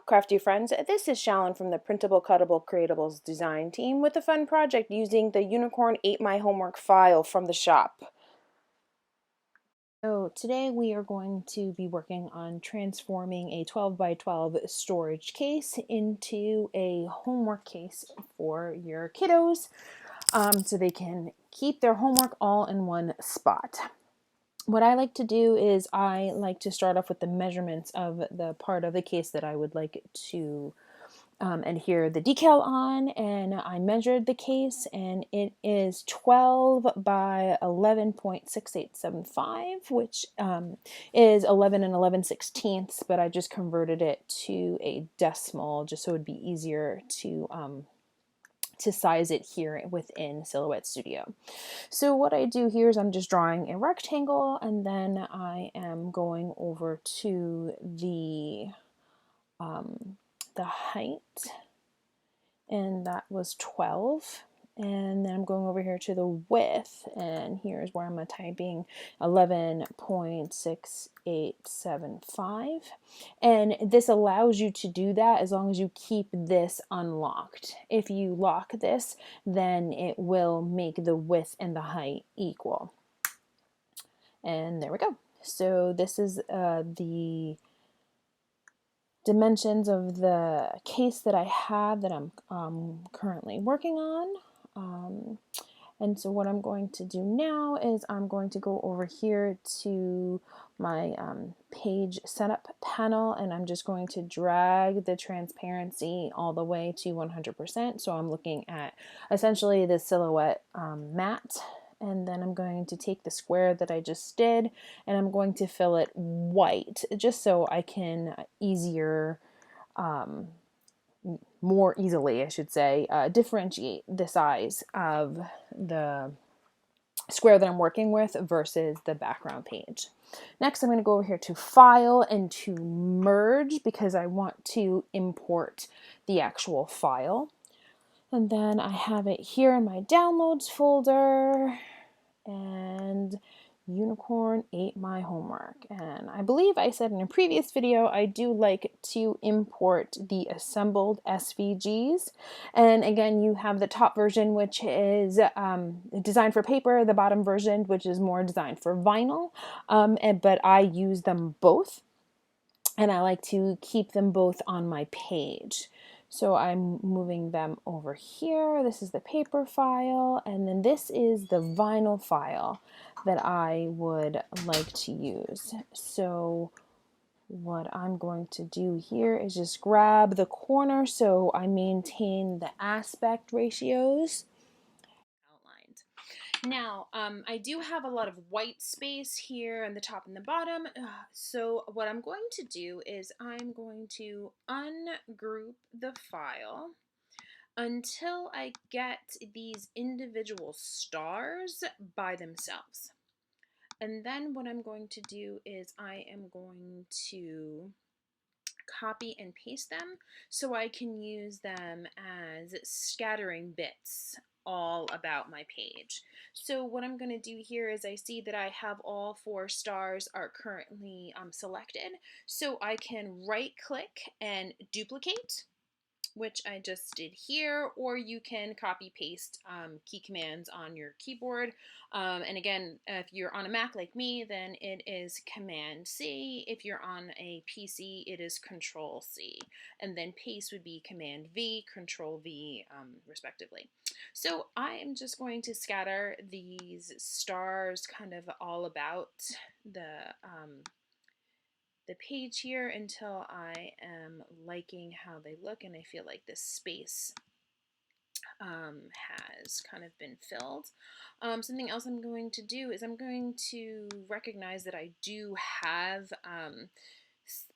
crafty friends. This is Shalon from the Printable Cuttable Creatables design team with a fun project using the Unicorn Ate My Homework file from the shop. So today we are going to be working on transforming a 12 by 12 storage case into a homework case for your kiddos so they can keep their homework all in one spot. What I like to do is I like to start off with the measurements of the part of the case that I would like to adhere the decal on, and I measured the case and it is 12 by 11.6875, which is 11 and 11/16, but I just converted it to a decimal just so it would be easier to size it here within Silhouette Studio. So what I do here is I'm just drawing a rectangle, and then I am going over to the height, and that was 12. And then I'm going over here to the width, and here's where I'm typing 11.6875. And this allows you to do that as long as you keep this unlocked. If you lock this, then it will make the width and the height equal. And there we go. So this is the dimensions of the case that I have that I'm currently working on. And so what I'm going to do now is I'm going to go over here to my page setup panel, and I'm just going to drag the transparency all the way to 100%. So I'm looking at essentially the silhouette mat. And then I'm going to take the square that I just did and I'm going to fill it white just so I can more easily, I should say, differentiate the size of the square that I'm working with versus the background page. Next, I'm going to go over here to File and to Merge because I want to import the actual file. And then I have it here in my Downloads folder, and Unicorn Ate My Homework. And I believe I said in a previous video I do like to import the assembled SVGs. And again, you have the top version, which is designed for paper, the bottom version, which is more designed for vinyl. But I use them both, and I like to keep them both on my page. So I'm moving them over here. This is the paper file, and then this is the vinyl file that I would like to use. So what I'm going to do here is just grab the corner so I maintain the aspect ratios. Outlined. Now, I do have a lot of white space here on the top and the bottom, so what I'm going to do is I'm going to ungroup the file until I get these individual stars by themselves. And then what I'm going to do is I am going to copy and paste them so I can use them as scattering bits all about my page. So what I'm going to do here is I see that I have all 4 stars are currently selected, so I can right click and duplicate, which I just did here, or you can copy paste key commands on your keyboard. And again, if you're on a Mac like me, then it is Command C. If you're on a PC, it is Control C. And then paste would be Command V, Control V, respectively. So I am just going to scatter these stars kind of all about the page here until I am liking how they look and I feel like this space has kind of been filled. Something else I'm going to do is I'm going to recognize that I do have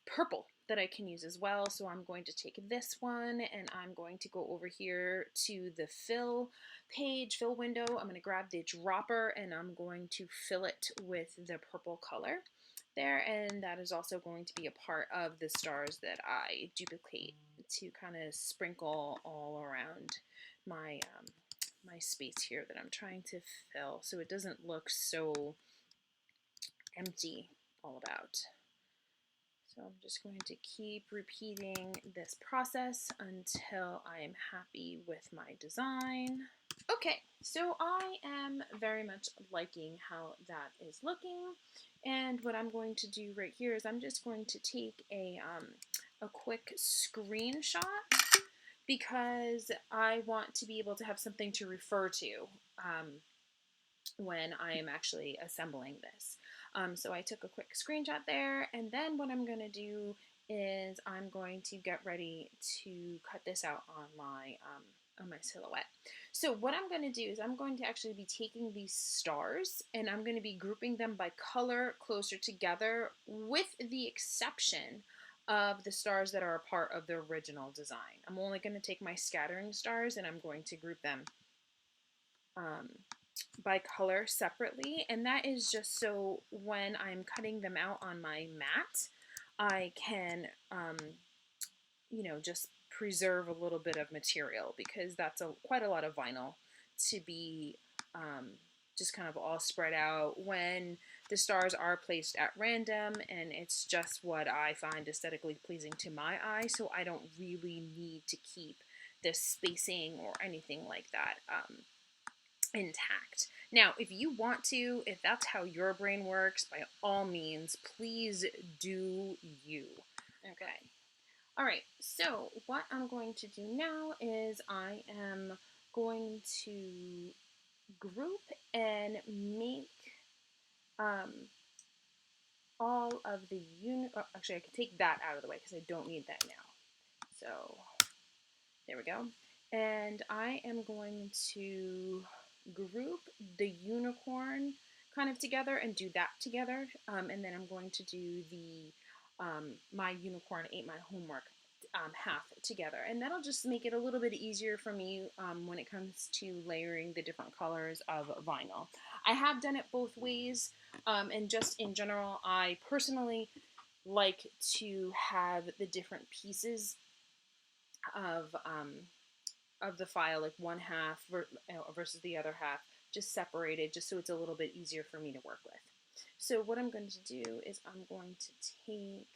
purple that I can use as well. So I'm going to take this one and I'm going to go over here to the fill page, fill window. I'm going to grab the dropper and I'm going to fill it with the purple color there, and that is also going to be a part of the stars that I duplicate to kind of sprinkle all around my my space here that I'm trying to fill so it doesn't look so empty all about. So So I'm just going to keep repeating this process until I am happy with my design. Okay, so I am very much liking how that is looking. And what I'm going to do right here is I'm just going to take a quick screenshot because I want to be able to have something to refer to when I am actually assembling this. So I took a quick screenshot there, and then what I'm going to do is I'm going to get ready to cut this out on my silhouette. So what I'm going to do is I'm going to actually be taking these stars and I'm going to be grouping them by color closer together, with the exception of the stars that are a part of the original design. I'm only going to take my scattering stars and I'm going to group them by color separately, and that is just so when I'm cutting them out on my mat, I can, you know, just preserve a little bit of material, because that's quite a lot of vinyl to be just kind of all spread out when the stars are placed at random, and it's just what I find aesthetically pleasing to my eye, so I don't really need to keep this spacing or anything like that intact. Now, if you want to, if that's how your brain works, by all means, please do you. Okay. All right, so what I'm going to do now is I am going to group and make all of the actually, I can take that out of the way because I don't need that now. So there we go. And I am going to group the unicorn kind of together and do that together. And then I'm going to do the my unicorn ate my homework half together. And that'll just make it a little bit easier for me when it comes to layering the different colors of vinyl. I have done it both ways, and just in general, I personally like to have the different pieces of the file, like one half versus the other half, just separated, just so it's a little bit easier for me to work with. So what I'm going to do is I'm going to take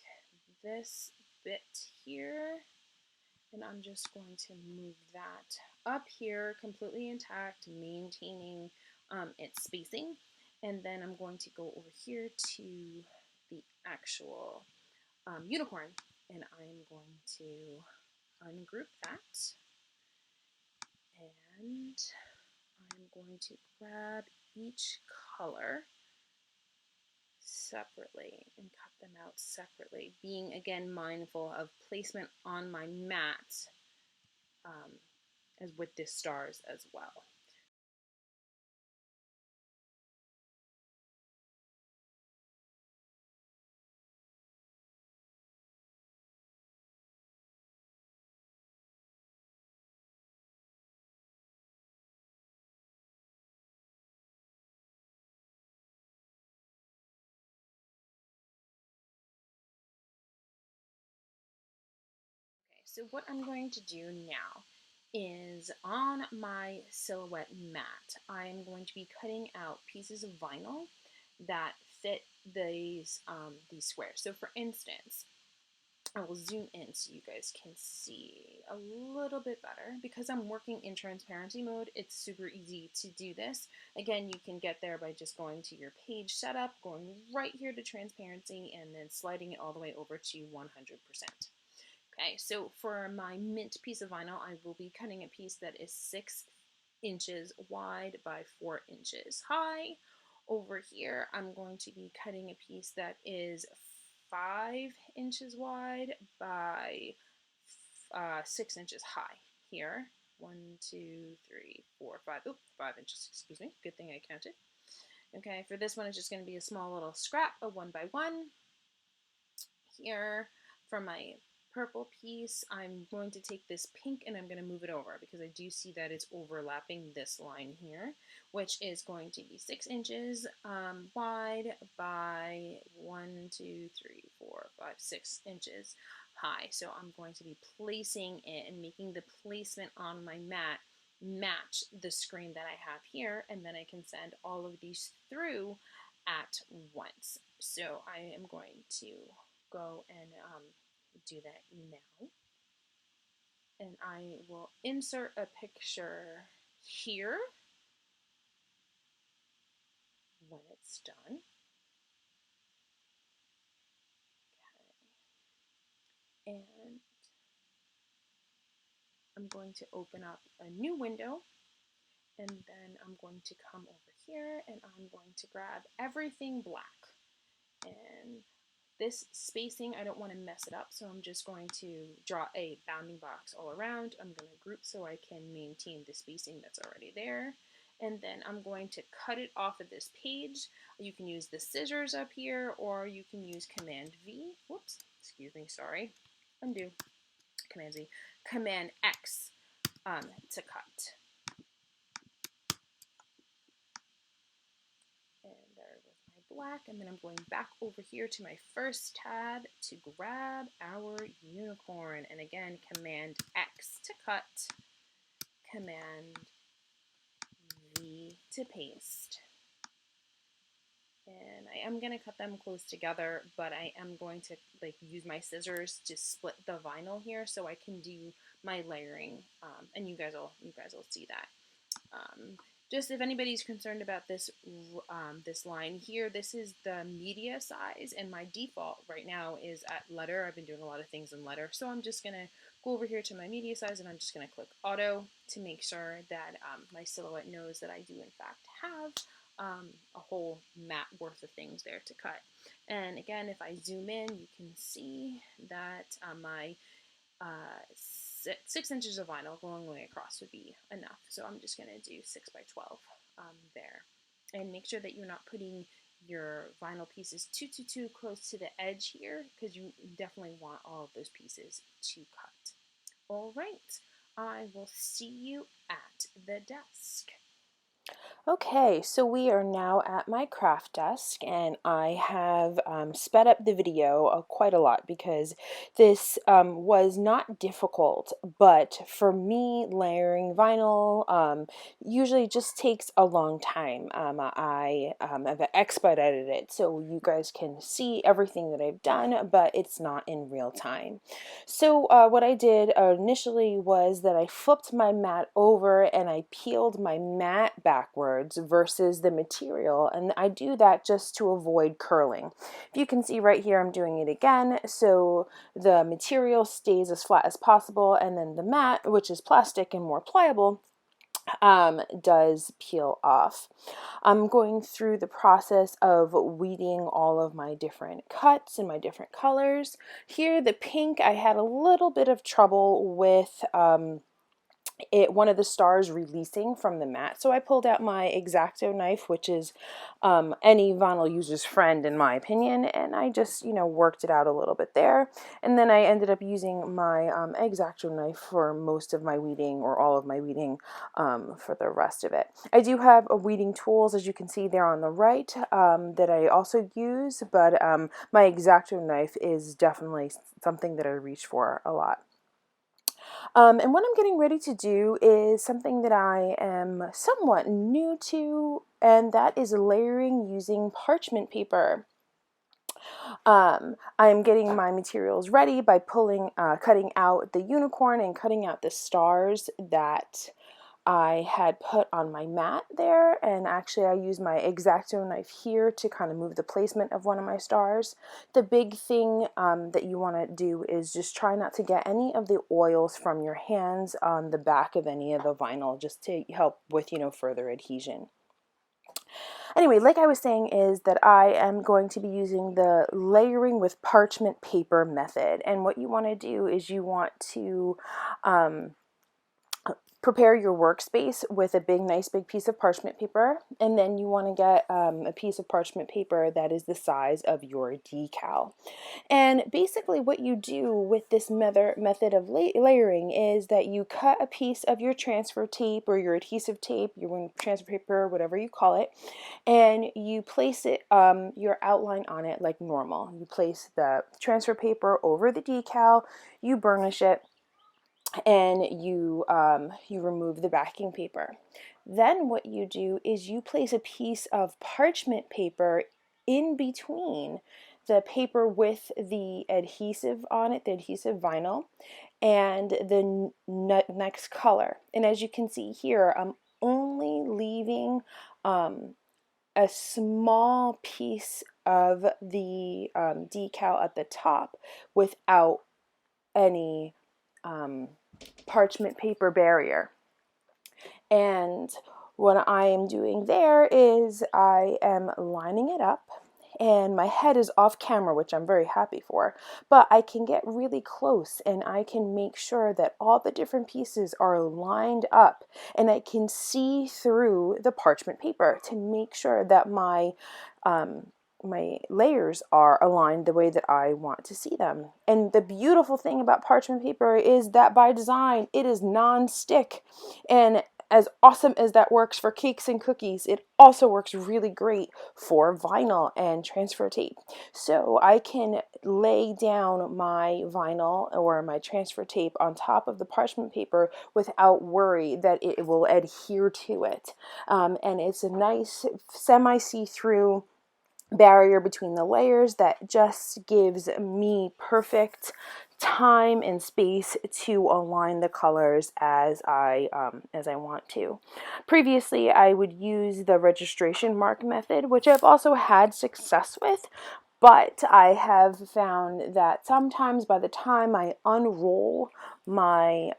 this bit here, and I'm just going to move that up here completely intact, maintaining its spacing. And then I'm going to go over here to the actual unicorn, and I'm going to ungroup that. And I'm going to grab each color separately and cut them out separately, being again mindful of placement on my mat as with the stars as well. So what I'm going to do now is on my silhouette mat, I'm going to be cutting out pieces of vinyl that fit these squares. So for instance, I will zoom in so you guys can see a little bit better. Because I'm working in transparency mode, it's super easy to do this. Again, you can get there by just going to your page setup, going right here to transparency, and then sliding it all the way over to 100%. Okay, so for my mint piece of vinyl, I will be cutting a piece that is 6 inches wide by 4 inches high. Over here, I'm going to be cutting a piece that is 5 inches wide by 6 inches high here. 1, 2, 3, 4, 5. Oh, 5 inches, excuse me. Good thing I counted. Okay, for this one, it's just going to be a small little scrap, a 1 by 1. Here, for my purple piece, I'm going to take this pink and I'm going to move it over because I do see that it's overlapping this line here, which is going to be 6 inches wide by 1, 2, 3, 4, 5, 6 inches high. So I'm going to be placing it and making the placement on my mat match the screen that I have here, and then I can send all of these through at once. So I am going to go and do that now. And I will insert a picture here when it's done. Okay. And I'm going to open up a new window, and then I'm going to come over here and I'm going to grab everything black. And this spacing, I don't want to mess it up, so I'm just going to draw a bounding box all around. I'm going to group so I can maintain the spacing that's already there. And then I'm going to cut it off of this page. You can use the scissors up here, or you can use Command V. Whoops, excuse me, sorry. Undo. Command Z. Command X to cut. And there goes my black, and then I'm going back over here to my first tab to grab our unicorn, and again Command X to cut, Command V to paste. And I am going to cut them close together, but I am going to use my scissors to split the vinyl here so I can do my layering, and you guys will see that. Just if anybody's concerned about this this line here, this is the media size, and my default right now is at letter. I've been doing a lot of things in letter, so I'm just going to go over here to my media size, and I'm just going to click auto to make sure that my Silhouette knows that I do in fact have a whole mat worth of things there to cut. And again, if I zoom in, you can see that my 6 inches of vinyl going all the way across would be enough. So I'm just going to do 6 by 12 there. And make sure that you're not putting your vinyl pieces too close to the edge here, because you definitely want all of those pieces to cut. All right, I will see you at the desk. Okay, so we are now at my craft desk, and I have sped up the video quite a lot because this was not difficult, but for me, layering vinyl usually just takes a long time. I have expedited it so you guys can see everything that I've done, but it's not in real time. So what I did initially was that I flipped my mat over and I peeled my mat backwards versus the material, and I do that just to avoid curling. If you can see right here, I'm doing it again, so the material stays as flat as possible, and then the mat, which is plastic and more pliable, does peel off. I'm going through the process of weeding all of my different cuts and my different colors. Here, the pink, I had a little bit of trouble with one of the stars releasing from the mat, so I pulled out my Xacto knife, which is any vinyl user's friend in my opinion, and I just worked it out a little bit there, and then I ended up using my Xacto knife for most of my weeding, or all of my weeding, for the rest of it. I do have weeding tools, as you can see there on the right, that I also use, but my Xacto knife is definitely something that I reach for a lot. And what I'm getting ready to do is something that I am somewhat new to, and that is layering using parchment paper. I'm getting my materials ready by cutting out the unicorn and cutting out the stars that I had put on my mat there, and actually I use my Xacto knife here to kind of move the placement of one of my stars. The big thing that you want to do is just try not to get any of the oils from your hands on the back of any of the vinyl, just to help with further adhesion. Anyway, like I was saying, is that I am going to be using the layering with parchment paper method, and what you want to do is you want to prepare your workspace with a nice big piece of parchment paper, and then you want to get a piece of parchment paper that is the size of your decal. And basically what you do with this method of layering is that you cut a piece of your transfer tape or your adhesive tape, your transfer paper, whatever you call it, and you place it, your outline on it like normal. You place the transfer paper over the decal, you burnish it, and you remove the backing paper. Then what you do is you place a piece of parchment paper in between the paper with the adhesive on it, the adhesive vinyl, and the next color. And as you can see here, I'm only leaving a small piece of the decal at the top without any parchment paper barrier. And what I am doing there is I am lining it up, and my head is off camera, which I'm very happy for, but I can get really close and I can make sure that all the different pieces are lined up, and I can see through the parchment paper to make sure that my layers are aligned the way that I want to see them. And the beautiful thing about parchment paper is that by design, it is non-stick. And as awesome as that works for cakes and cookies, it also works really great for vinyl and transfer tape. So I can lay down my vinyl or my transfer tape on top of the parchment paper without worry that it will adhere to it. And it's a nice semi-see-through barrier between the layers that just gives me perfect time and space to align the colors as I want to. Previously, I would use the registration mark method, which I've also had success with, but I have found that sometimes by the time I unroll my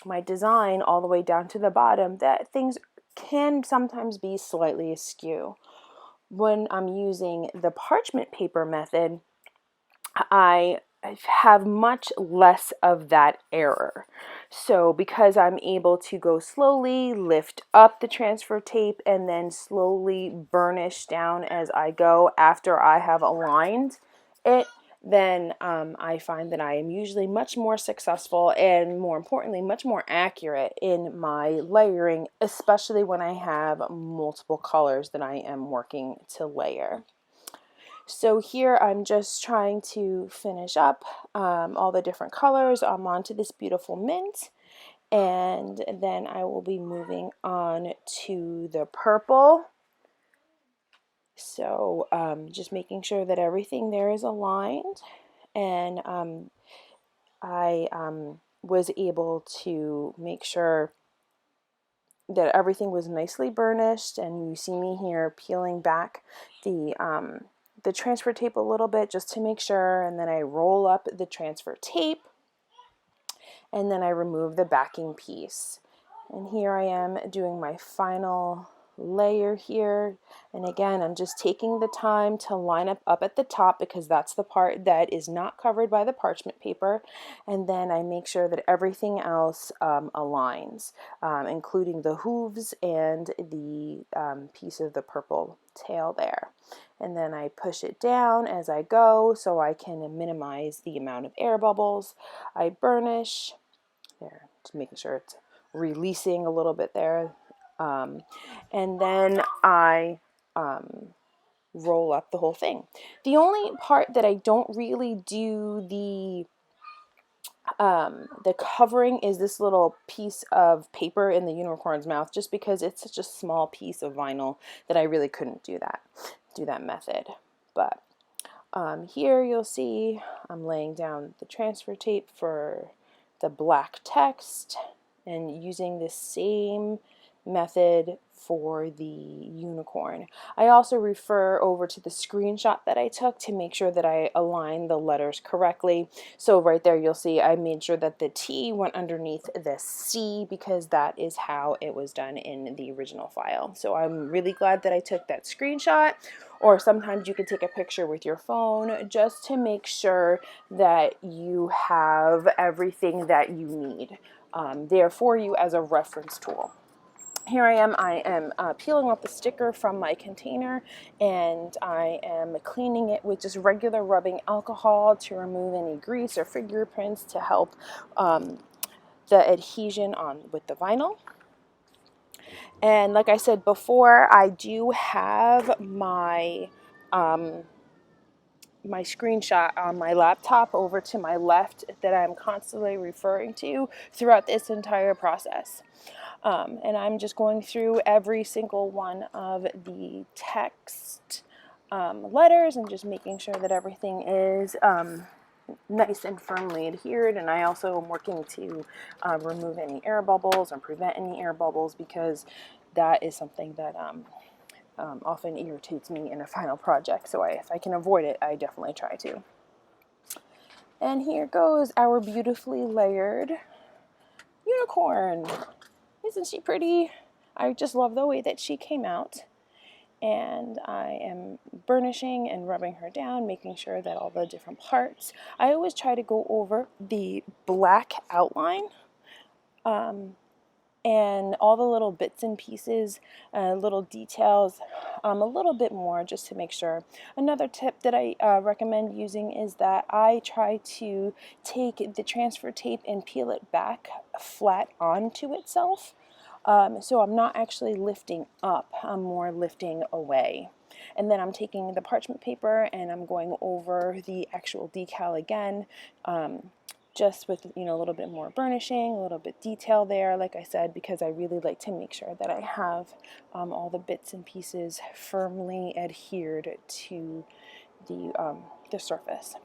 my design all the way down to the bottom, that things can sometimes be slightly askew. When I'm using the parchment paper method, I have much less of that error. So because I'm able to go slowly, lift up the transfer tape, and then slowly burnish down as I go after I have aligned it, then I find that I am usually much more successful and, more importantly, much more accurate in my layering, especially when I have multiple colors that I am working to layer. So here I'm just trying to finish up all the different colors. I'm onto this beautiful mint, and then I will be moving on to the purple. So just making sure that everything there is aligned, and I was able to make sure that everything was nicely burnished, and you see me here peeling back the transfer tape a little bit just to make sure, and then I roll up the transfer tape, and then I remove the backing piece. And here I am doing my final layer here, and again I'm just taking the time to line up at the top because that's the part that is not covered by the parchment paper, and then I make sure that everything else aligns, including the hooves and the piece of the purple tail there. And then I push it down as I go so I can minimize the amount of air bubbles. I burnish there, just making sure it's releasing a little bit there. And then I roll up the whole thing. The only part that I don't really do the covering is this little piece of paper in the unicorn's mouth, just because it's such a small piece of vinyl that I really couldn't do that method. But here you'll see I'm laying down the transfer tape for the black text and using the same method for the unicorn. I also refer over to the screenshot that I took to make sure that I align the letters correctly. So right there you'll see I made sure that the T went underneath the C because that is how it was done in the original file. So I'm really glad that I took that screenshot, or sometimes you can take a picture with your phone just to make sure that you have everything that you need there for you as a reference tool. Here I am peeling off the sticker from my container, and I am cleaning it with just regular rubbing alcohol to remove any grease or fingerprints to help the adhesion on with the vinyl. And like I said before, I do have my my screenshot on my laptop over to my left that I'm constantly referring to throughout this entire process. And I'm just going through every single one of the text letters and just making sure that everything is nice and firmly adhered. And I also am working to remove any air bubbles or prevent any air bubbles, because that is something that often irritates me in a final project. So if I can avoid it, I definitely try to. And here goes our beautifully layered unicorn. Isn't she pretty? I just love the way that she came out. And I am burnishing and rubbing her down, making sure that all the different parts. I always try to go over the black outline and all the little bits and pieces, little details, a little bit more, just to make sure. Another tip that I recommend using is that I try to take the transfer tape and peel it back flat onto itself. So I'm not actually lifting up, I'm more lifting away. And then I'm taking the parchment paper and I'm going over the actual decal again, just with, you know, a little bit more burnishing, a little bit detail there, like I said, because I really like to make sure that I have all the bits and pieces firmly adhered to the surface.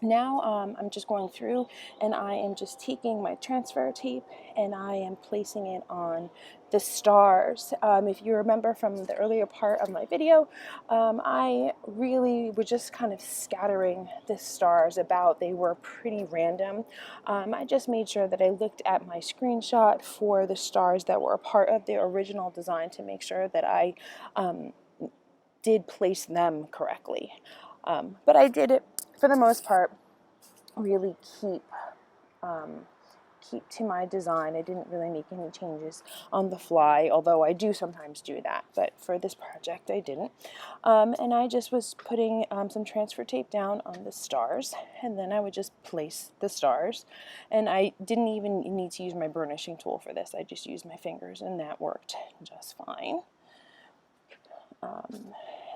Now I'm just going through and I am just taking my transfer tape and I am placing it on the stars. If you remember from the earlier part of my video, I really was just kind of scattering the stars about. They were pretty random. I just made sure that I looked at my screenshot for the stars that were a part of the original design to make sure that I did place them correctly. But I did it, for the most part, really keep to my design. I didn't really make any changes on the fly, although I do sometimes do that, but for this project I didn't. And I just was putting some transfer tape down on the stars, and then I would just place the stars. And I didn't even need to use my burnishing tool for this. I just used my fingers, and that worked just fine.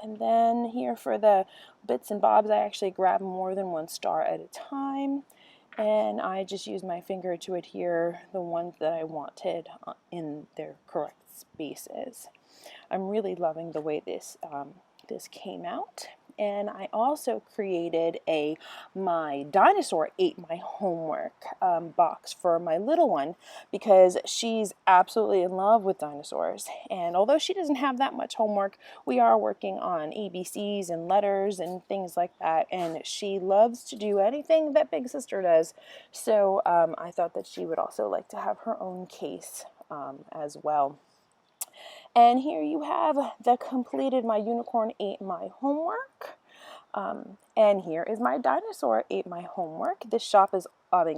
And then here for the bits and bobs, I actually grabbed more than one star at a time, and I just used my finger to adhere the ones that I wanted in their correct spaces. I'm really loving the way this came out. And I also created a My Dinosaur Ate My Homework box for my little one, because she's absolutely in love with dinosaurs. And although she doesn't have that much homework, we are working on ABCs and letters and things like that. And she loves to do anything that Big Sister does. So I thought that she would also like to have her own case as well. And here you have the completed My Unicorn Ate My Homework. And here is My Dinosaur Ate My Homework. This shop is,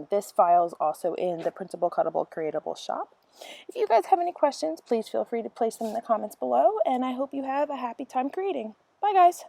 this file is also in the Printable, Cuttable, Creatable shop. If you guys have any questions, please feel free to place them in the comments below, and I hope you have a happy time creating. Bye guys!